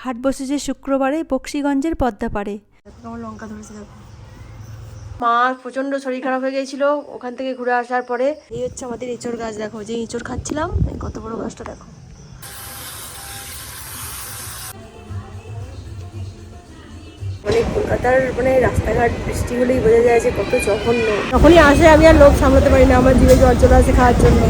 হাট বসেছে শুক্রবারে বক্সিগঞ্জের পদ্মাপাড়ে। আমার লঙ্কা ধরেছে দেখো। মা প্রচণ্ড শরীর খারাপ হয়ে গিয়েছিল ওখান থেকে ঘুরে আসার পরে। এই হচ্ছে আমাদের এঁচড় গাছ, দেখো যে এঁচড় খাচ্ছিলাম, কত বড় গাছটা দেখো। মানে কলকাতার মানে রাস্তাঘাট বৃষ্টি হলেই বোঝা যায় যে কত জঘন্য। যখনই আসে আমি আর লোভ সামলাতে পারি না, আমার জিভে জল চলে আসে খাওয়ার জন্য।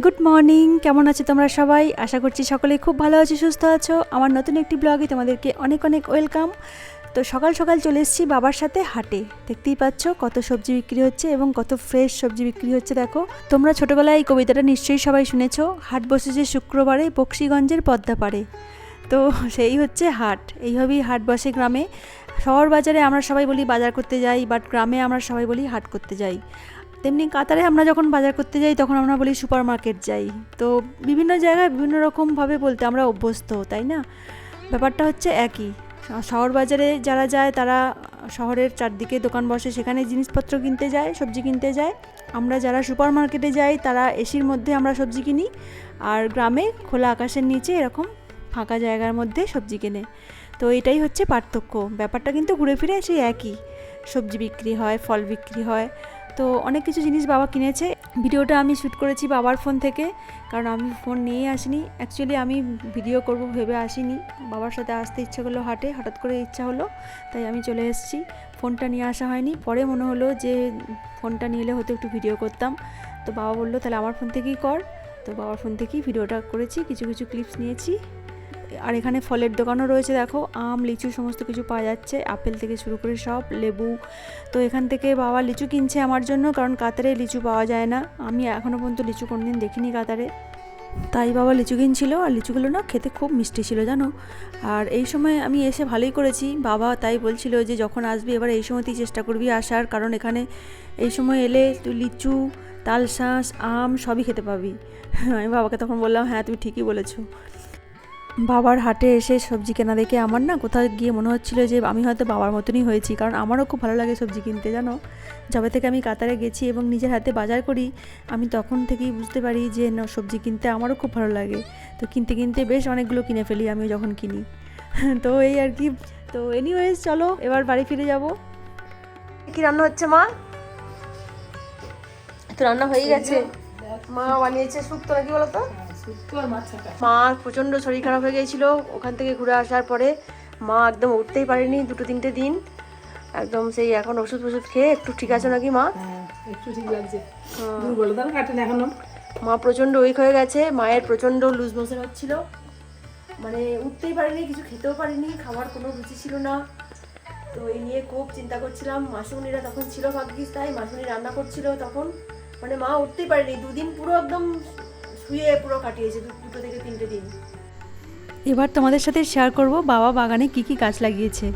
গুড মর্নিং, কেমন আছো তোমরা সবাই? আশা করছি সকলেই খুব ভালো আছো, সুস্থ আছো। আমার নতুন একটি ব্লগে তোমাদেরকে অনেক অনেক ওয়েলকাম। তো সকাল সকাল চলে এসেছি বাবার সাথে হাটে। দেখতেই পাচ্ছ কত সবজি বিক্রি হচ্ছে এবং কত ফ্রেশ সবজি বিক্রি হচ্ছে দেখো। তোমরা ছোটোবেলায় এই কবিতাটা নিশ্চয়ই সবাই শুনেছো, হাট বসেছে শুক্রবারে বক্সিগঞ্জের পদ্মাপাড়ে। তো সেই হচ্ছে হাট, এইভাবেই হাট বসে গ্রামে। শহর বাজারে আমরা সবাই বলি বাজার করতে যাই, বাট গ্রামে আমরা সবাই বলি হাট করতে যাই। তেমনি কাতারে আমরা যখন বাজার করতে যাই তখন আমরা বলি সুপার মার্কেট যাই। তো বিভিন্ন জায়গায় বিভিন্ন রকমভাবে বলতে আমরা অভ্যস্ত, তাই না? ব্যাপারটা হচ্ছে একই। শহর বাজারে যারা যায় তারা শহরের চারদিকে দোকান বসে, সেখানে জিনিসপত্র কিনতে যায়, সবজি কিনতে যায়। আমরা যারা সুপার মার্কেটে যাই তারা এসির মধ্যে আমরা সবজি কিনি, আর গ্রামে খোলা আকাশের নিচে এরকম ফাঁকা জায়গার মধ্যে সবজি কেনে। তো এটাই হচ্ছে পার্থক্য। ব্যাপারটা কিন্তু ঘুরে ফিরে সেই একই, সবজি বিক্রি হয়, ফল বিক্রি হয়। তো অনেক কিছু জিনিস বাবা কিনেছে। ভিডিওটা আমি শ্যুট করেছি বাবার ফোন থেকে, কারণ আমি ফোন নিয়েই আসিনি। অ্যাকচুয়ালি আমি ভিডিও করব ভেবে আসিনি, বাবার সাথে আসতে ইচ্ছে করলো হাটে, হঠাৎ করে ইচ্ছা হলো তাই আমি চলে এসেছি। ফোনটা নিয়ে আসা হয়নি, পরে মনে হলো যে ফোনটা নিয়ে এলে হয়তো একটু ভিডিও করতাম। তো বাবা বললো তাহলে আমার ফোন থেকেই কর। তো বাবার ফোন থেকেই ভিডিওটা করেছি, কিছু কিছু ক্লিপস নিয়েছি। আর এখানে ফলের দোকানও রয়েছে দেখো, আম লিচু সমস্ত কিছু পাওয়া যাচ্ছে, আপেল থেকে শুরু করে সব, লেবু। তো এখান থেকে বাবা লিচু কিনছে আমার জন্য, কারণ কাতারে লিচু পাওয়া যায় না। আমি এখনও পর্যন্ত লিচু কোনোদিন দেখিনি কাতারে, তাই বাবা লিচু কিনছিল। আর লিচুগুলো না খেতে খুব মিষ্টি ছিল জানো। আর এই সময় আমি এসে ভালোই করেছি, বাবা তাই বলছিল যে যখন আসবি এবার এই সময়তেই চেষ্টা করবি আসার, কারণ এখানে এই সময় এলে তুই লিচু, তালশাঁস, আম সবই খেতে পাবি। আমি বাবাকে তখন বললাম হ্যাঁ তুমি ঠিকই বলেছো। বাবার হাটে এসে সবজি কেনা দেখে আমার না কোথাও গিয়ে মনে হচ্ছিল যে আমি হয়তো বাবার মতনই হয়েছি, কারণ আমারও খুব ভালো লাগে সবজি কিনতে জানো। যবে থেকে আমি কাতারে গেছি এবং নিজের হাতে বাজার করি, আমি তখন থেকেই বুঝতে পারি যে না, সবজি কিনতে আমারও খুব ভালো লাগে। তো কিনতে কিনতে বেশ অনেকগুলো কিনে ফেলি আমি যখন কিনি। তো এই আর কি। তো এনিওয়েজ চলো এবার বাড়ি ফিরে যাব। কি রান্না হচ্ছে মা? তো রান্না হয়ে গেছে, মা বানিয়েছে শুক্তো নাকি বলো তো। মা প্রচণ্ড শরীর খারাপ হয়ে গিয়েছিল ওখান থেকে ঘুরে আসার পরে। মা একদম উঠতেই পারেনি 2-3 দিন, একদম সেই এখন ওষুধ খেয়ে একটু ঠিক আছে নাকি মা? একটু ঠিক লাগছে, দুর্বলতা কাটেন এখনো। মা প্রচণ্ড উইক হয়ে গেছে, মায়ের প্রচণ্ড লুজ মোশন হচ্ছিল, মানে উঠতেই পারেনি, কিছু খেতেও পারিনি, খাবার কোনো রুচি ছিল না। তো এই নিয়ে খুব চিন্তা করছিলাম। মাসুমনিরা তখন ছিল ভাগ্যিস, তাই মাসুমনি রান্না করছিল তখন। মানে মা উঠতেই পারেনি 2 দিন, পুরো একদম শুয়ে পুরো কাটিয়েছে 2 থেকে 3 দিন। এবার তোমাদের সাথে শেয়ার করব বাবা বাগানে কি কি গাছ লাগিয়েছে।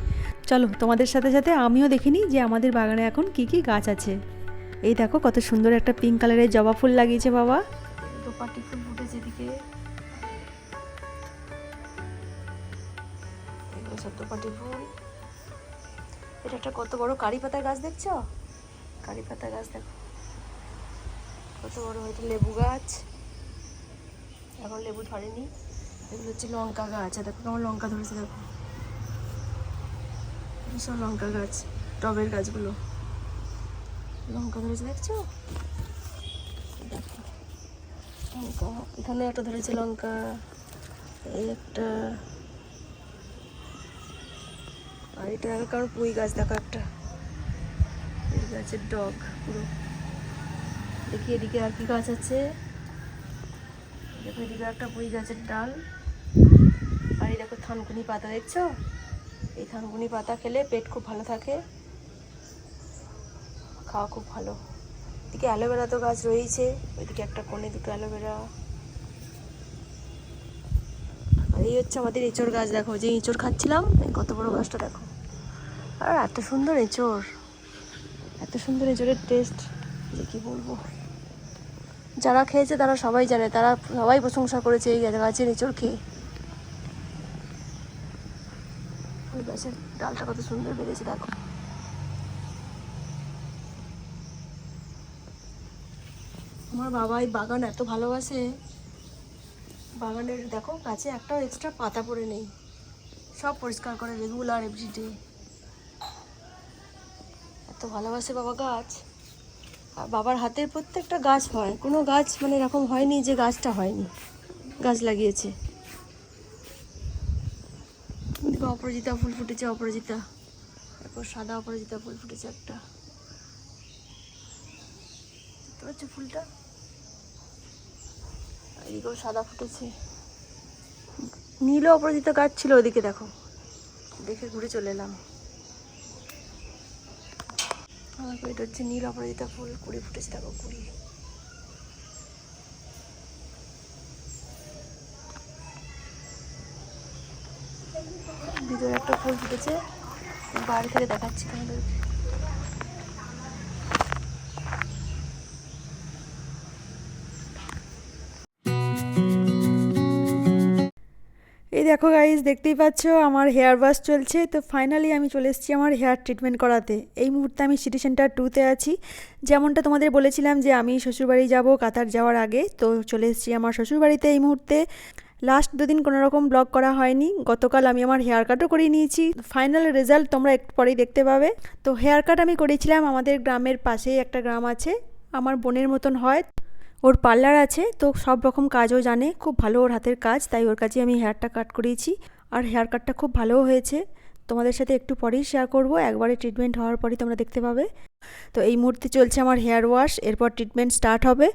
চলো তোমাদের সাথে সাথে আমিও দেখিনি যে আমাদের বাগানে এখন কি কি গাছ আছে। এই দেখো কত সুন্দর একটা পিঙ্ক কালারের জবা ফুল লাগিয়েছে বাবা। দোপাটি ফুল ফুটেছে এদিকে, এগুলো সব দোপাটি ফুল। এটা একটা কত বড় কারি পাতা গাছ, দেখছো? কারি পাতা গাছ দেখো কত বড়। হয়তো লেবু গাছ, এখন লেবু ধরেনি। এগুলো হচ্ছে লঙ্কা গাছ, দেখো কেমন লঙ্কা ধরেছে দেখো। সব লঙ্কা গাছ, টবের গাছগুলো লঙ্কা ধরেছে দেখছো। দেখো লঙ্কা, এখানে একটা ধরেছে লঙ্কা, এই একটা, আর এটা দেখো কারণ পুঁই গাছ দেখো একটা, এই গাছের ডগ পুরো। দেখি এদিকে আর কি গাছ আছে, দেখো এদিকে একটা পুঁই গাছের ডাল। আর এই দেখো থানকুনি পাতা, দেখছো? এই থানকুনি পাতা খেলে পেট খুব ভালো থাকে, খাওয়া খুব ভালো। এদিকে অ্যালোভেরা তো গাছ রয়েছে, ওইদিকে একটা কোণে 2টো অ্যালোভেরা। আর এই হচ্ছে আমাদের এঁচড় গাছ, দেখো যে এঁচড় খাচ্ছিলাম, কত বড় গাছটা দেখো। আর এত সুন্দর এঁচড়, এত সুন্দর এঁচড়ের টেস্ট যে কি বলবো। যারা খেয়েছে তারা সবাই জানে, তারা সবাই প্রশংসা করেছে এই গাছের এঁচড় খেয়ে। ওই গাছের ডালটা কত সুন্দর বেড়েছে দেখো। আমার বাবা এই বাগান এত ভালোবাসে, বাগানের দেখো গাছে একটাও এক্সট্রা পাতা পড়ে নেই, সব পরিষ্কার করে রেগুলার এভরিডে। এত ভালোবাসে বাবা গাছ, আর বাবার হাতের প্রত্যেকটা গাছ হয়, কোনো গাছ মানে এরকম হয়নি যে গাছটা হয়নি, গাছ লাগিয়েছে। অপরাজিতা ফুল ফুটেছে, অপরাজিতা দেখো, সাদা অপরাজিতা ফুল ফুটেছে একটা, দেখতে পাচ্ছ ফুলটা, এদিকেও সাদা ফুটেছে। নীল অপরাজিতা গাছ ছিল ওদিকে, দেখো দেখে ঘুরে চলে এলাম। এটা হচ্ছে নীল অপরাজিতা ফুল, কুড়ি ফুটেছে দেখো, কুড়ি। ভিতরে একটা ফুল ফুটেছে, বাইরে থেকে দেখাচ্ছি তোমাদের। এই দেখো গাইজ, দেখতেই পাচ্ছ আমার হেয়ার ওয়াশ চলছে। তো ফাইনালি আমি চলে এসেছি আমার হেয়ার ট্রিটমেন্ট করাতে। এই মুহূর্তে আমি সিটি সেন্টার 2-তে আছি। যেমনটা তোমাদের বলেছিলাম যে আমি শ্বশুরবাড়ি যাব কাতার যাওয়ার আগে, তো চলে এসেছি আমার শ্বশুরবাড়িতে এই মুহূর্তে। লাস্ট 2 দিন কোনো রকম ব্লগ করা হয়নি। গতকাল আমি আমার হেয়ার কাটও করিয়ে নিয়েছি, ফাইনাল রেজাল্ট তোমরা একটু পরেই দেখতে পাবে। তো হেয়ার কাট আমি করেছিলাম আমাদের গ্রামের পাশেই একটা গ্রাম আছে, আমার বোনের মতন হয়, ওর পার্লার আছে, তো সব রকম কাজও জানে, খুব ভালো ওর হাতের কাজ, তাই ওর কাছে আমি হেয়ারটা কাট করিয়েছি। আর হেয়ার কাটটা খুব ভালোও হয়েছে, তোমাদের সাথে একটু পরেই শেয়ার করব, একবারে ট্রিটমেন্ট হওয়ার পরই তোমরা দেখতে পাবে। তো এই মুহূর্তে চলছে আমার হেয়ার ওয়াশ, এরপর ট্রিটমেন্ট স্টার্ট হবে।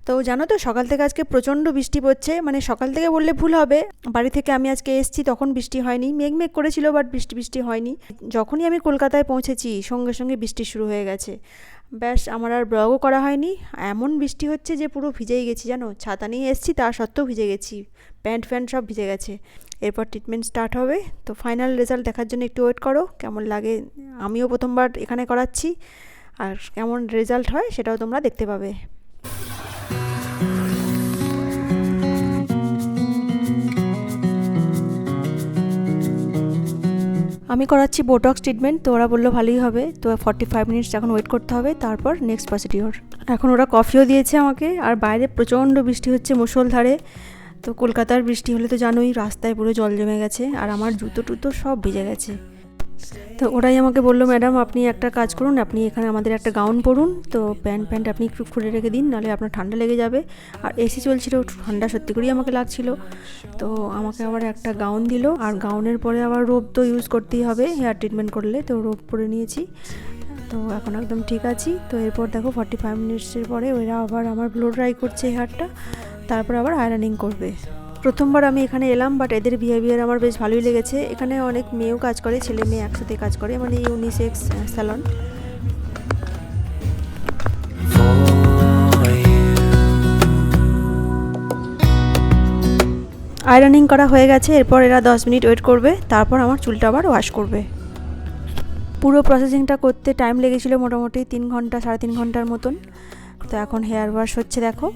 তো জানো তো সকাল থেকে আজকে প্রচণ্ড বৃষ্টি পড়ছে, মানে সকাল থেকে বললে ভুল হবে, বাড়ি থেকে আমি আজকে এসেছি তখন বৃষ্টি হয়নি, মেঘ করেছিল বাট বৃষ্টি হয়নি। যখনই আমি কলকাতায় পৌঁছেছি সঙ্গে সঙ্গে বৃষ্টি শুরু হয়ে গেছে। ব্যাস আমার আর ব্লগও করা হয়নি, এমন বৃষ্টি হচ্ছে যে পুরো ভিজেই গেছি জানো, ছাতা নিয়ে এসেছি তা সত্ত্বেও ভিজে গেছি, প্যান্ট সব ভিজে গেছে। এরপর ট্রিটমেন্ট স্টার্ট হবে, তো ফাইনাল রেজাল্ট দেখার জন্য একটু ওয়েট করো, কেমন লাগে। আমিও প্রথমবার এখানে করাচ্ছি, আর কেমন রেজাল্ট হয় সেটাও তোমরা দেখতে পাবে। আমি করাচ্ছি বোটক্স ট্রিটমেন্ট, তো ওরা বললো ভালোই হবে। তো 45 মিনিটস এখন ওয়েট করতে হবে, তারপর নেক্সট প্রসিডিওর। এখন ওরা কফিও দিয়েছে আমাকে, আর বাইরে প্রচণ্ড বৃষ্টি হচ্ছে মুষলধারে। তো কলকাতার বৃষ্টি হলে তো জানোই, রাস্তায় পুরো জল জমে গেছে, আর আমার জুতো টুতো সব ভিজে গেছে। তো ওরাই আমাকে বললো, ম্যাডাম আপনি একটা কাজ করুন, আপনি এখানে আমাদের একটা গাউন পরুন, তো প্যান্ট আপনি একটু খুলে রেখে দিন, নাহলে আপনার ঠান্ডা লেগে যাবে। আর এসি চলছিল, ঠান্ডা সত্যি করেই আমাকে লাগছিল। তো আমাকে আবার একটা গাউন দিল, আর গাউনের পরে আবার রোব তো ইউজ করতেই হবে হেয়ার ট্রিটমেন্ট করলে, তো রোব পরে নিয়েছি। তো এখন একদম ঠিক আছি। তো এরপর দেখো 45 মিনিটসের পরে ওরা আবার আমার ব্লো ড্রাই করছে হেয়ারটা, তারপর আবার আয়রনিং করবে। প্রথমবার আমি এখানে এলাম, বাট এদের বিহেভিয়ার আমার বেশ ভালোই লেগেছে। এখানে অনেক মেয়েও কাজ করে, ছেলে মেয়ে একসাথে কাজ করে, মানে ইউনিসেক্স স্যালন। আয়রনিং করা হয়ে গেছে, এরপর এরা 10 মিনিট ওয়েট করবে, তারপর আমার চুলটা আবার ওয়াশ করবে। পুরো প্রসেসিংটা করতে টাইম লেগেছিল মোটামুটি 3 ঘন্টা 3.5 ঘন্টার মতন। তো এখন হেয়ার ওয়াশ হচ্ছে দেখো।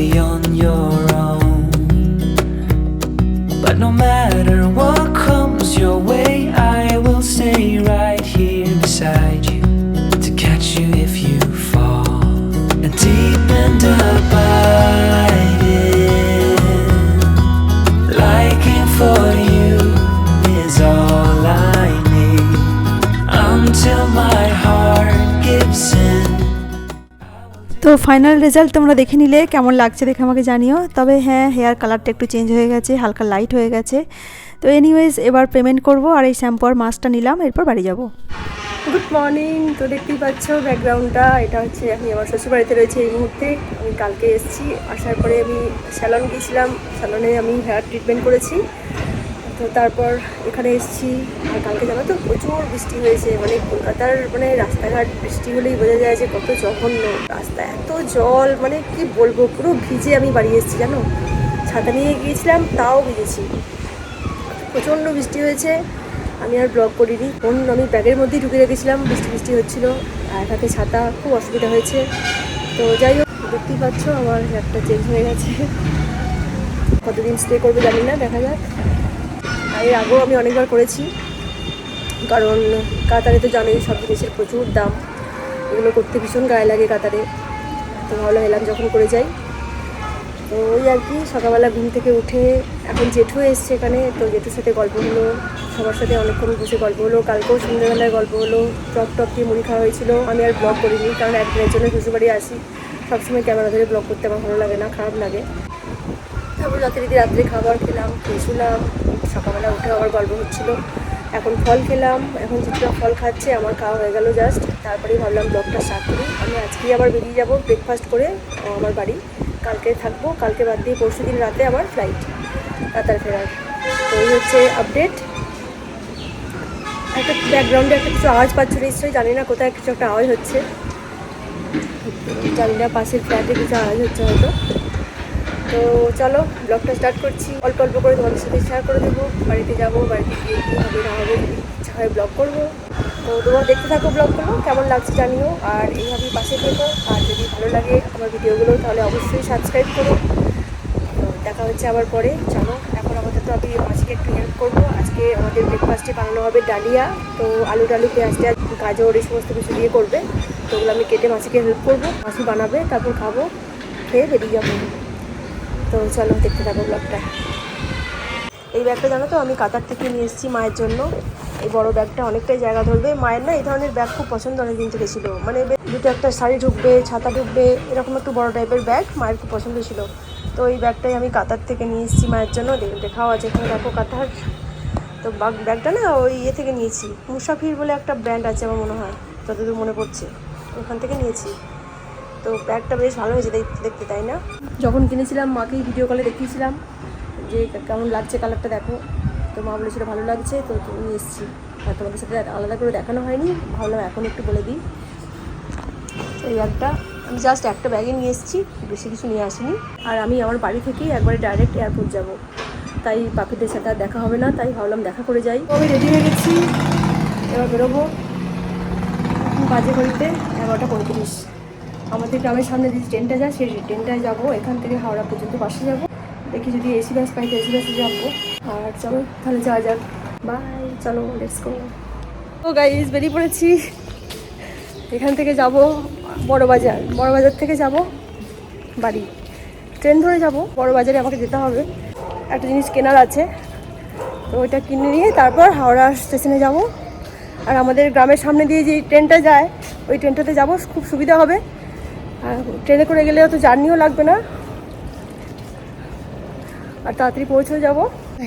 Beyond your own, but no matter what comes your way, I will stay right here beside you to catch you if you fall, and deep and abiding, liking for you is all I need, until my heart gives in. তো final result তোমরা দেখে নিলে, কেমন লাগছে দেখে আমাকে জানিও। তবে হ্যাঁ, হেয়ার কালারটা একটু চেঞ্জ হয়ে গেছে, হালকা লাইট হয়ে গেছে। তো এনিওয়েজ এবার পেমেন্ট করব, আর এই শ্যাম্পু আর মাস্কটা নিলাম, এরপর বাড়ি যাব। Good morning. তো দেখতেই পাচ্ছ ব্যাকগ্রাউন্ডটা, এটা হচ্ছে আমি আমার শ্বশুরবাড়িতে রয়েছে এই মুহূর্তে। আমি কালকে এসেছি, আসার পরে আমি স্যালন গিয়েছিলাম, স্যালনে আমি হেয়ার ট্রিটমেন্ট করেছি। তো তারপর এখানে এসেছি, আর কালকে জানো তো প্রচুর বৃষ্টি হয়েছে, মানে কলকাতার মানে রাস্তাঘাট বৃষ্টি হলেই বোঝা যায় যে কত জঘন্য রাস্তা, এত জল, মানে কি বলবো, পুরো ভিজে আমি বাড়ি এসেছি জানো, ছাতা নিয়ে গিয়েছিলাম তাও ভিজেছি, প্রচণ্ড বৃষ্টি হয়েছে। আমি আর ব্লগ করিনি, ফোন আমি ব্যাগের মধ্যেই ঢুকে রেখেছিলাম, বৃষ্টি হচ্ছিলো, আর হাতে ছাতা, খুব অসুবিধা হয়েছে। তো যাই হোক, দেখতেই পাচ্ছ আমার হেয়ারটা চেঞ্জ হয়ে গেছে, কতদিন স্টে করবে জানি না, দেখা যাক। এর আগেও আমি অনেকবার করেছি, কারণ কাতারে তো জানোই সব জিনিসের প্রচুর দাম, এগুলো করতে ভীষণ গায়ে লাগে কাতারে। তো ভাবলাম এলাম যখন করে যাই। তো ওই আর কি, সকালবেলা ঘুম থেকে উঠে এখন জেঠু এসছে এখানে, তো জেঠুর সাথে গল্প হলো, সবার সাথে অনেকক্ষণ বসে গল্প হলো। কালকেও সন্ধ্যেবেলায় গল্প হলো, চপ টপ দিয়ে মুড়ি খাওয়া হয়েছিল। আমি আর ব্লগ করিনি, কারণ একদিনের জন্য শ্বশুরবাড়ি আসি, সবসময় ক্যামেরা ধরে ব্লগ করতে আমার ভালো লাগে না, খারাপ লাগে। তারপর রাত্রে খাবার খেলাম, খেয়ে শুলাম। সকালবেলা উঠে আবার গল্প হচ্ছিলো। এখন ফল খেলাম, এখন যেটা ফল খাচ্ছে, আমার খাওয়া হয়ে গেল জাস্ট। তারপরেই ভাবলাম ব্লগটা স্টার্ট করি। আমি আজকেই আবার বেরিয়ে যাব ব্রেকফাস্ট করে আমার বাড়ি। কালকে থাকবো, কালকে বাদ দিয়ে পরশু দিন রাতে আমার ফ্লাইট কাতার ফেরার। তো এই হচ্ছে আপডেট। একটা ব্যাকগ্রাউন্ডে একটা কিছু আওয়াজ পাচ্ছ নিশ্চয়ই, জানি না কোথায় কিছু একটা আওয়াজ হচ্ছে, জানি না পাশের ফ্ল্যাটে কিছু আওয়াজ হচ্ছে হয়তো। তো চলো ব্লগটা স্টার্ট করছি। অল্প অল্প করে তোমাদের সাথে শেয়ার করে দেবো। বাড়িতে যাবো, বাড়িতে গিয়ে কী হবে না হবে, যদি ইচ্ছা হয় ব্লগ করবো। তো তোমরা দেখতে থাকো ব্লগগুলো, কেমন লাগছে জানিও। আর এইভাবেই পাশে থেকো। আর যদি ভালো লাগে আমার ভিডিওগুলো তাহলে অবশ্যই সাবস্ক্রাইব করো। তো দেখা হচ্ছে আবার পরে। চলো এখন আমাদের তো আমি মাছকে একটু হেল্প করবো। আজকে আমাদের ব্রেকফাস্টে বানানো হবে ডালিয়া। তো আলু টালু পেঁয়াজ টেয়াজ গাজর এই সমস্ত কিছু দিয়ে করবে। তো ওগুলো আমি কেটে মাছকে হেল্প করবো, মাছই বানাবে, তারপর খাবো, খেয়ে বেরিয়ে যাবো। তো চলো দেখতে থাকো ব্লগটা। এই ব্যাগটা জানো তো আমি কাতার থেকে নিয়ে এসেছি মায়ের জন্য। এই বড় ব্যাগটা অনেকটাই জায়গা ধরবে। মায়ের না এই ধরনের ব্যাগ খুব পছন্দ, অনেক দিন থেকে ছিল। মানে দুটো একটা শাড়ি ঢুকবে, ছাতা ঢুকবে, এরকম একটু বড় টাইপের ব্যাগ মায়ের খুব পছন্দ ছিল। তো এই ব্যাগটাই আমি কাতার থেকে নিয়ে এসেছি মায়ের জন্য। দেখাও আছে এখানে, দেখো কাতার। তো ব্যাগটা না ওই ইয়ে থেকে নিয়েছি, মুসাফির বলে একটা ব্র্যান্ড আছে আমার মনে হয়, যতদূর মনে পড়ছে, ওখান থেকে নিয়েছি। তো ব্যাগটা বেশ ভালো হয়েছে দেখতে, তাই না? যখন কিনেছিলাম মাকেই ভিডিও কলে দেখিয়েছিলাম যে কেমন লাগছে কালারটা দেখো। তো মা বলেছিল ভালো লাগছে, তো নিয়ে এসেছি। আর তোমাদের সাথে আলাদা করে দেখানো হয়নি, ভাবলাম এখন একটু বলে দিই। এই ব্যাগটা আমি জাস্ট একটা ব্যাগে নিয়ে এসেছি, বেশি কিছু নিয়ে আসিনি। আর আমি আমার বাড়ি থেকেই একবারে ডাইরেক্ট এয়ারপোর্ট যাব, তাই পাখিদের সাথে আর দেখা হবে না, তাই ভাবলাম দেখা করে যাই। আমি রেডি হয়ে গেছি, এবার বেরোবো। বাজে ঘড়িতে 11:35। আমাদের গ্রামের সামনে যে ট্রেনটা যায় সেই ট্রেনটায় যাবো। এখান থেকে হাওড়া পর্যন্ত বাসে যাবো, দেখি যদি এসি বাস পাই তো এসি বাসে যাবো। আর চলো তাহলে যাওয়া যাক, বাই, চলো লেটস গো। ও গাইস, বেরিয়ে পড়েছি। এখান থেকে যাব বড়বাজার, বড়বাজার থেকে যাব বাড়ি। ট্রেন ধরে যাব, বড়বাজারে আমাকে যেতে হবে, একটা জিনিস কেনার আছে। তো ওইটা কিনে নিয়ে তারপর হাওড়া স্টেশনে যাব। আর আমাদের গ্রামের সামনে দিয়ে যে ট্রেনটা যায় ওই ট্রেনটাতে যাব, খুব সুবিধা হবে। আর ট্রেনে করে গেলে অত জার্নিও লাগবে না, আর তাড়াতাড়ি পৌঁছেও যাব।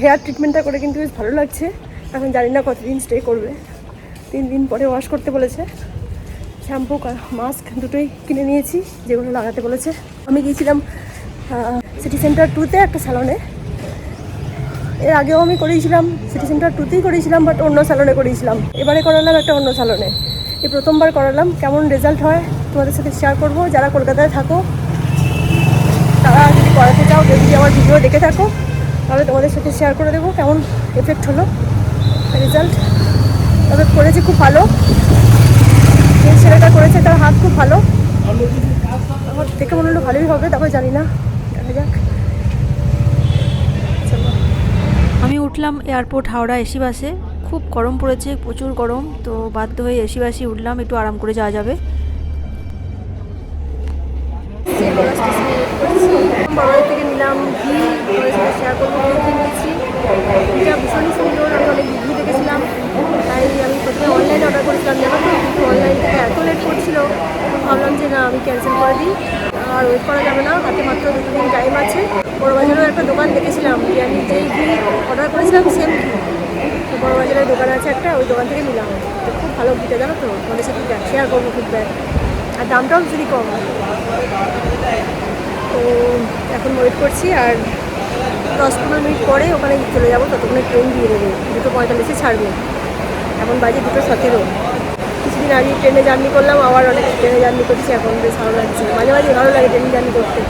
হেয়ার ট্রিটমেন্টটা করে কিন্তু বেশ ভালো লাগছে। এখন জানি না কতদিন স্টে করবে, 3 দিন পরে ওয়াশ করতে বলেছে। শ্যাম্পু মাস্ক দুটোই কিনে নিয়েছি, যেগুলো লাগাতে বলেছে। আমি গিয়েছিলাম সিটি সেন্টার 2-তে একটা স্যালনে। এর আগেও আমি করিয়েছিলাম সিটি সেন্টার 2-তেই করিয়েছিলাম, বাট অন্য স্যালনে করিয়েছিলাম। এবারে করালাম একটা অন্য স্যালনে, এই প্রথমবার করালাম। কেমন রেজাল্ট হয় তোমাদের সাথে শেয়ার করবো। যারা কলকাতায় থাকো তারা যদি করাতে চাও, কেউ যদি আমার ভিডিও দেখে থাকো, তাহলে তোমাদের সাথে শেয়ার করে দেবো কেমন এফেক্ট হলো, রেজাল্ট। তবে করেছি খুব ভালো, যে ছেলেটা করেছে তার হাত খুব ভালো। আমার দেখে মনে হলো ভালোই হবে, তারপর জানি না, দেখা যাক। আমি উঠলাম এয়ারপোর্ট হাওড়া এসি বাসে। খুব গরম পড়েছে, প্রচুর গরম, তো বাধ্য হয়ে এসি বাসে উঠলাম, একটু আরাম করে যাওয়া যাবে। বাড়ি থেকে নিলাম ঘি, শেয়ার করবো ঘি নিয়েছি। ঘিটা ভীষণই সুন্দর, আমি অনেক ঘি দেখেছিলাম, তাই আমি প্রথমে অনলাইনে অর্ডার করেছিলাম। জানো তো, কিন্তু অনলাইন থেকে এত লেট করছিল, ভাবলাম যে না আমি ক্যান্সেল করে দিই, আর ওয়েট করা যাবে না, হাতে মাত্র 2 দিন টাইম আছে। বড়বাজারেও একটা দোকান দেখেছিলাম, যে আমি যেই ঘি অর্ডার করেছিলাম সেম ঘি, তো বড়বাজারের দোকান আছে একটা, ওই দোকান থেকে নিলাম। তো খুব ভালো ঘিটা, জানো তো, তোমাদের সাথে শেয়ার করবো ফিডব্যাক। আর দামটাও যদি কম। তো এখন ওয়েট করছি, আর 10-15 মিনিট পরে ওখানে চলে যাবো, ততক্ষণে ট্রেন দিয়ে দেবে, 2:45-এ ছাড়বে। এখন বাজে 2:17। কিছুদিন আগে ট্রেনে জার্নি করলাম, আবার অনেক ট্রেনে জার্নি করছি, এখন বেশ ভালো লাগছে। মাঝে মাঝে ভালো লাগে ট্রেনে জার্নি করতে।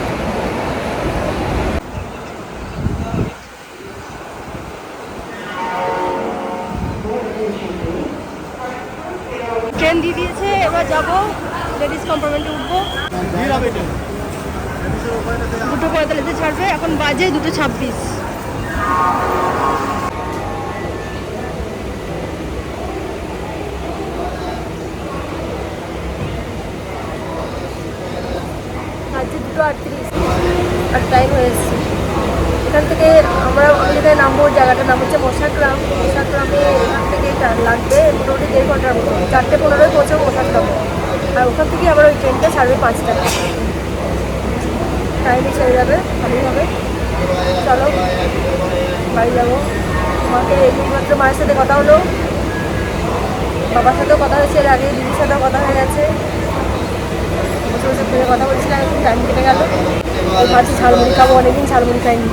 ট্রেন দিয়ে দিয়েছে, এবার যাবো লেডিস কম্পার্টমেন্টে উঠবো। 2:45-এ ছাড়বে, এখন বাজে 2:26। 2:38 আর টাইম হয়ে এসেছে। এখান থেকে আমরা যেখানে নামবো জায়গাটার নাম হচ্ছে মশাগ্রাম। মশাগ্রামে এখান থেকে লাগবে মোটামুটি 1.5 ঘন্টার মতো। 4:15 পৌঁছাবো মশাগ্রামে। আর ওখান থেকে আবার ওই ট্রেনটা ছাড়বে 5টায়। টাইমে ছেড়ে যাবে, ভালোই হবে। চলো বাড়ি যাবো। মাকে এইমাত্র মায়ের সাথে কথা হলো, বাবার সাথেও কথা হয়েছে, এর আগে দিদির সাথেও কথা হয়ে গেছে। বসে বসে ফোনে কথা বলছিলাম, একটু টাইম কেটে গেল। ভাবছি ঝালমুড়ি খাবো, অনেকদিন ঝালমুড়ি খাইনি।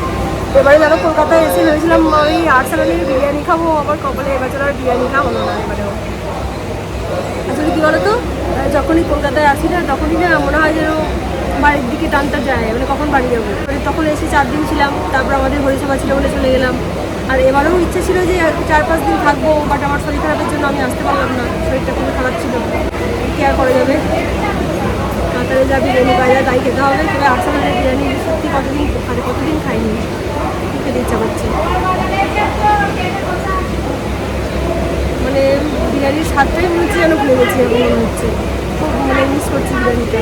এবারে দেখো কলকাতায় এসে ভেবেছিলাম ওই আর্টসালানের বিরিয়ানি খাবো, আবার কপালে এবছর আর বিরিয়ানি খাওয়া হলো না। এবারেও আসলে কী বলো তো, যখনই কলকাতায় আসি না তখনই না মনে হয় যেন বাড়ির দিকে টানটা যায়, মানে কখন বাড়ি যাবো। তখন এসে 4 দিন ছিলাম, তারপর আমাদের হরিসভা ছিল বলে চলে গেলাম। আর এবারেও ইচ্ছে ছিল যে 4-5 দিন থাকবো, বাট আমার শরীর খারাপের জন্য আমি আসতে পারলাম না। শরীরটা খুবই খারাপ ছিল, কি আর করা যাবে। তাড়াতাড়ি যা বিরিয়ানি পাই যায় তাই খেতে হবে। তবে আর্টসালানের বিরিয়ানি সত্যি কতদিন খাইনি, খেতে ইচ্ছা করছে। মানে বিরিয়ানির স্বাদটাই মনে হচ্ছে যেন ভুলে গেছি, এখন মনে হচ্ছে খুব মানে মিস করছি বিরিয়ানিটা।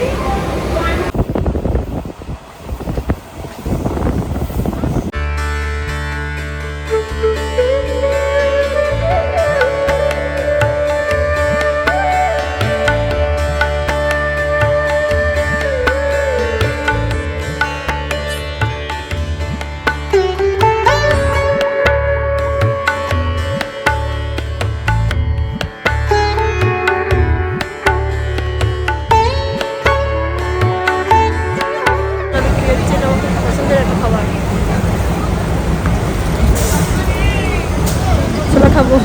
ছোলা খাবো,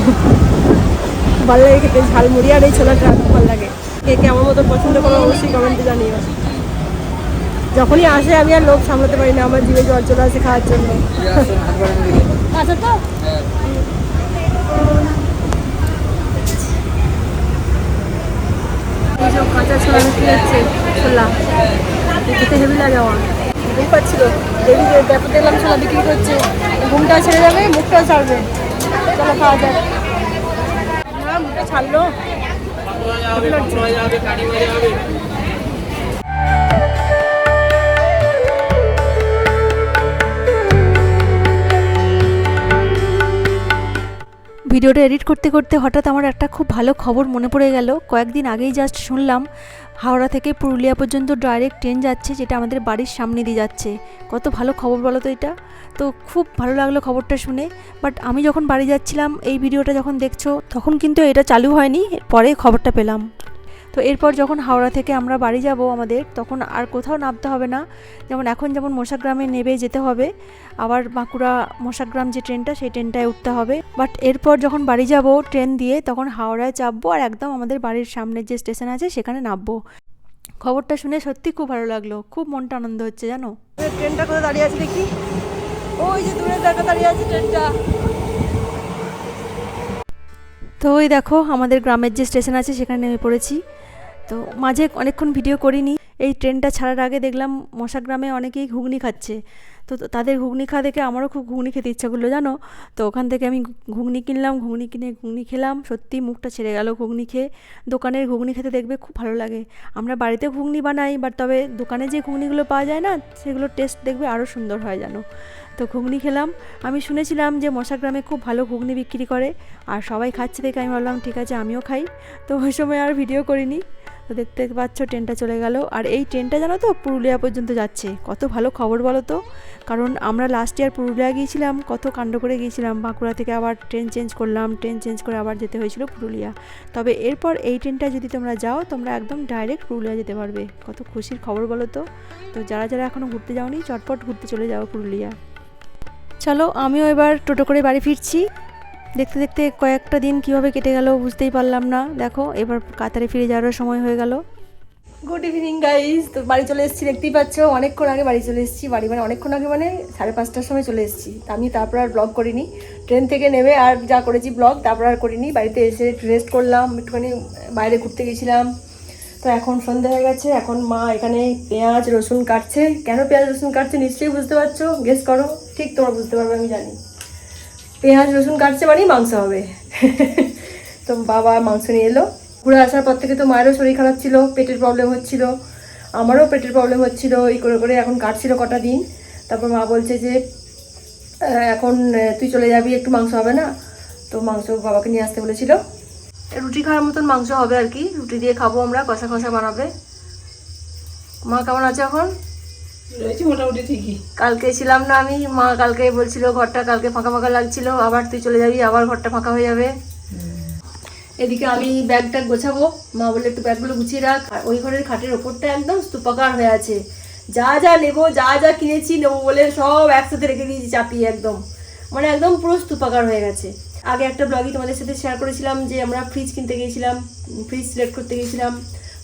ভালো লাগে খেতে ঝালমুড়ি, আর এই ছোলাটা ভালো লাগে। কে কে আমার মতো পছন্দ করো অবশ্যই কমেন্টে জানিও। যখনই আসে আমি আর লোভ সামলাতে পারি না, আমার জিভে জল চলে আসে খাওয়ার জন্য। আচ্ছা তো এইসব কাঁচা ছোলা বিক্রি হচ্ছে, ছোলা খেতে হেবি লাগে আমার। ঘুম পাচ্ছিল, দেখি দেখলাম ছোলা বিক্রি করছে, ঘুমটা ছেড়ে যাবে, মুখটাও ছাড়বে। চলো খাওয়া যাক। হ্যাঁ মুখটা ছাড়লো। ভিডিওটা এডিট করতে করতে হঠাৎ আমার একটা খুব ভালো খবর মনে পড়ে গেল। কয়েকদিন আগেই জাস্ট শুনলাম হাওড়া থেকে পুরুলিয়া পর্যন্ত ডাইরেক্ট ট্রেন যাচ্ছে, যেটা আমাদের বাড়ির সামনে দিয়ে যাচ্ছে। কত ভালো খবর বলো তো এটা। তো খুব ভালো লাগলো খবরটা শুনে। বাট আমি যখন বাড়ি যাচ্ছিলাম, এই ভিডিওটা যখন দেখছো তখন কিন্তু এটা চালু হয়নি, পরে খবরটা পেলাম। তো এরপর যখন হাওড়া থেকে আমরা বাড়ি যাব আমাদের, তখন আর কোথাও নামতে হবে না। যেমন যেমন মশাগ্রামে নেমে যেতে হবে, আবার বাঁকুড়া মশাগ্রাম যে ট্রেনটা সেই ট্রেনটায় উঠতে হবে। বাট এরপর যখন বাড়ি যাব ট্রেন দিয়ে, তখন হাওড়ায় চাপবো আর একদম আমাদের বাড়ির সামনের যে স্টেশন আছে সেখানে নামবো। খবরটা শুনে সত্যি খুব ভালো লাগলো, খুব মনটা আনন্দ হচ্ছে জানো। ট্রেনটা কোথায় দাঁড়িয়ে আছে দেখি, ওই যে দূরে দেখা দাঁড়িয়ে আছে ট্রেনটা। তো ওই দেখো আমাদের গ্রামের যে স্টেশন আছে সেখানে নেমে পড়েছি। তো মাঝে অনেকক্ষণ ভিডিও করিনি। এই ট্রেনটা ছাড়ার আগে দেখলাম মশাগ্রামে অনেকেই ঘুগনি খাচ্ছে। তো তাদের ঘুগনি খাওয়া দেখে আমারও খুব ঘুগনি খেতে ইচ্ছা করলো জানো। তো ওখান থেকে আমি ঘুগনি কিনলাম, ঘুগনি কিনে ঘুগনি খেলাম। সত্যি মুখটা ছেড়ে গেল ঘুগনি খেয়ে। দোকানের ঘুগনি খেতে দেখবে খুব ভালো লাগে। আমরা বাড়িতে ঘুগনি বানাই, বাট তবে দোকানে যে ঘুগনিগুলো পাওয়া যায় না, সেগুলোর টেস্ট দেখবে আরও সুন্দর হয় জানো। তো ঘুগনি খেলাম। আমি শুনেছিলাম যে মশাগ্রামে খুব ভালো ঘুগনি বিক্রি করে, আর সবাই খাচ্ছে দেখে আমি ভাবলাম ঠিক আছে আমিও খাই। তো ওই সময় আর ভিডিও করিনি। তো দেখতে পাচ্ছ ট্রেনটা চলে গেল। আর এই ট্রেনটা জানো তো পুরুলিয়া পর্যন্ত যাচ্ছে। কত ভালো খবর বলো তো। কারণ আমরা লাস্ট ইয়ার পুরুলিয়া গিয়েছিলাম, কত কাণ্ড করে গিয়েছিলাম। বাঁকুড়া থেকে আবার ট্রেন চেঞ্জ করলাম, ট্রেন চেঞ্জ করে আবার যেতে হয়েছিল পুরুলিয়া। তবে এরপর এই ট্রেনটা যদি তোমরা যাও, তোমরা একদম ডাইরেক্ট পুরুলিয়া যেতে পারবে। কত খুশির খবর বলো তো। তো যারা যারা এখনও ঘুরতে যাওনি, চটপট ঘুরতে চলে যাও পুরুলিয়া। চলো আমিও এবার টোটো করে বাড়ি ফিরছি। দেখতে দেখতে কয়েকটা দিন কিভাবে কেটে গেল বুঝতেই পারলাম না। দেখো এবার কাতারে ফিরে যাওয়ার সময় হয়ে গেল। Good evening guys. তো বাড়ি চলে এসেছি, দেখতেই পাচ্ছ অনেকক্ষণ আগে বাড়ি চলে এসেছি। বাড়ি মানে অনেকক্ষণ আগে মানে 5:30টার সময় চলে এসেছি। আমি তারপর আর ব্লগ করিনি। ট্রেন থেকে নেমে আর যা করেছি ব্লগ, তারপর আর করিনি। বাড়িতে এসে রেস্ট করলাম, একটুখানি বাইরে ঘুরতে গেছিলাম। তো এখন সন্ধ্যা হয়ে গেছে। এখন মা এখানে পেঁয়াজ রসুন কাটছে। কেন পেঁয়াজ রসুন কাটছে নিশ্চয়ই বুঝতে পারছো, গেস করো। ঠিক তোমরা বুঝতে পারবে, আমি জানি। পেঁয়াজ রসুন কাটছে মানেই মাংস হবে। তো বাবা মাংস নিয়ে এলো। ঘুরে আসার পর থেকে তো মায়েরও শরীর খারাপ ছিল, পেটের প্রবলেম হচ্ছিল। আমারও পেটের প্রবলেম হচ্ছিল, এই করে করে এখন কাটছিল কটা দিন। তারপর মা বলছে যে এখন তুই চলে যাবি, একটু মাংস হবে না, তো মাংস বাবাকে নিয়ে আসতে বলেছিল। রুটি খাওয়ার মতন মাংস হবে আর কি, রুটি দিয়ে খাবো আমরা, কষা কষা বানাবে। মা কেমন আছে এখন? রয়েছি মোটামুটি ঠিকই। কালকে ছিলাম না আমি, মা কালকে বলছিল ঘরটা কালকে ফাঁকা ফাঁকা লাগছিল, আবার তুই চলে যাবি আবার ঘরটা ফাঁকা হয়ে যাবে। এদিকে আমি ব্যাগ ট্যাগ গোছাবো, মা বলে একটু ব্যাগগুলো গুছিয়ে রাখ। আর ওই ঘরের খাটের ওপরটা একদম স্তূপাকার হয়ে আছে, যা যা নেবো যা যা কিনেছি নেবো বলে সব একসাথে রেখে দিয়েছি চাপিয়ে, একদম মানে একদম পুরো স্তূপাকার হয়ে গেছে। আগে একটা ব্লগই তোমাদের সাথে শেয়ার করেছিলাম যে আমরা ফ্রিজ কিনতে গিয়েছিলাম, ফ্রিজ সিলেক্ট করতে গিয়েছিলাম।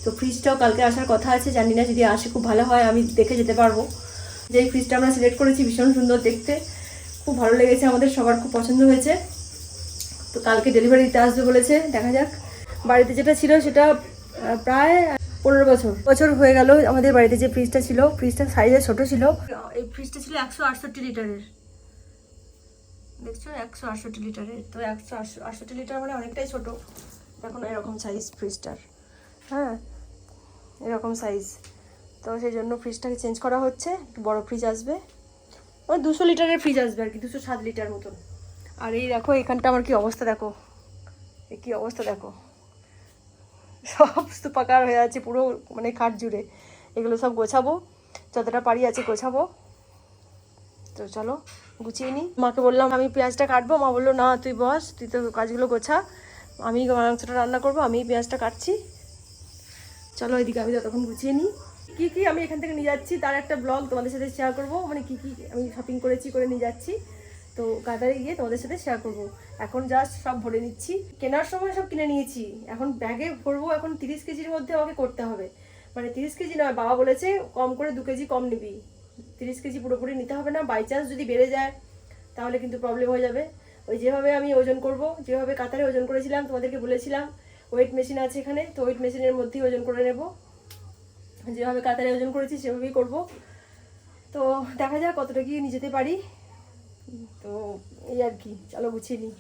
তো ফ্রিজটাও কালকে আসার কথা আছে, জানি না, যদি আসে খুব ভালো হয়, আমি দেখে যেতে পারবো। যে ফ্রিজটা আমরা সিলেক্ট করেছি ভীষণ সুন্দর দেখতে, খুব ভালো লেগেছে, আমাদের সবার খুব পছন্দ হয়েছে। তো কালকে ডেলিভারি দিতে আসবে বলেছে, দেখা যাক। বাড়িতে যেটা ছিল সেটা প্রায় 15 বছর হয়ে গেল। আমাদের বাড়িতে যে ফ্রিজটা ছিল, ফ্রিজটা সাইজে ছোট ছিল। এই ফ্রিজটা ছিল 168 লিটারের, দেখছো 168 লিটারের। তো 168 লিটার মানে অনেকটাই ছোট। এখন এরকম সাইজ ফ্রিজটার, হ্যাঁ এরকম সাইজ। তো সেই জন্য ফ্রিজটাকে চেঞ্জ করা হচ্ছে, একটু বড় ফ্রিজ আসবে, মানে 200 লিটারের ফ্রিজ আসবে আর কি, 207 লিটার মতন। আর এই দেখো এখানটা আমার কি অবস্থা, দেখো এই কি অবস্থা, দেখো সব স্তূপাকার হয়ে আছে পুরো, মানে খাট জুড়ে। এগুলো সব গোছাবো, যতটা পারি আছে গোছাবো। তো চলো গুছিয়ে নিই। মাকে বললাম আমি পেঁয়াজটা কাটবো, মা বললো না তুই বস, তুই তো কাজগুলো গোছা, আমি মাংসটা রান্না করবো, আমি পেঁয়াজটা কাটছি। চলো এদিকে আমি ততক্ষণ গুছিয়ে নিই। কী কী আমি এখান থেকে নিয়ে যাচ্ছি তার একটা ব্লগ তোমাদের সাথে শেয়ার করবো, মানে কী কী আমি শপিং করেছি, করে নিয়ে যাচ্ছি। তো কাতারে গিয়ে তোমাদের সাথে শেয়ার করবো। এখন জাস্ট সব ভরে নিচ্ছি, কেনার সময় সব কিনে নিয়েছি, এখন ব্যাগে ভরবো। এখন 30 কেজির মধ্যে আমাকে করতে হবে, মানে 30 কেজি নয়, বাবা বলেছে কম করে 2 কেজি কম নিবি, 30 কেজি পুরোপুরি নিতে হবে না। বাই চান্স যদি বেড়ে যায় তাহলে কিন্তু প্রবলেম হয়ে যাবে। ওই যেভাবে আমি ওজন করব, যেভাবে কাতারে ওজন করেছিলাম তোমাদেরকে বলেছিলাম, ওয়েট মেশিন আছে এখানে, তো ওয়েট মেশিনের মধ্যেই ওজন করে নেব। যেভাবে কাতারে ওজন করেছি সেভাবেই করব। তো দেখা যাক কতটা কি নিয়ে যেতে পারি। তো এই আর কি, চলো গুছিয়ে নিই।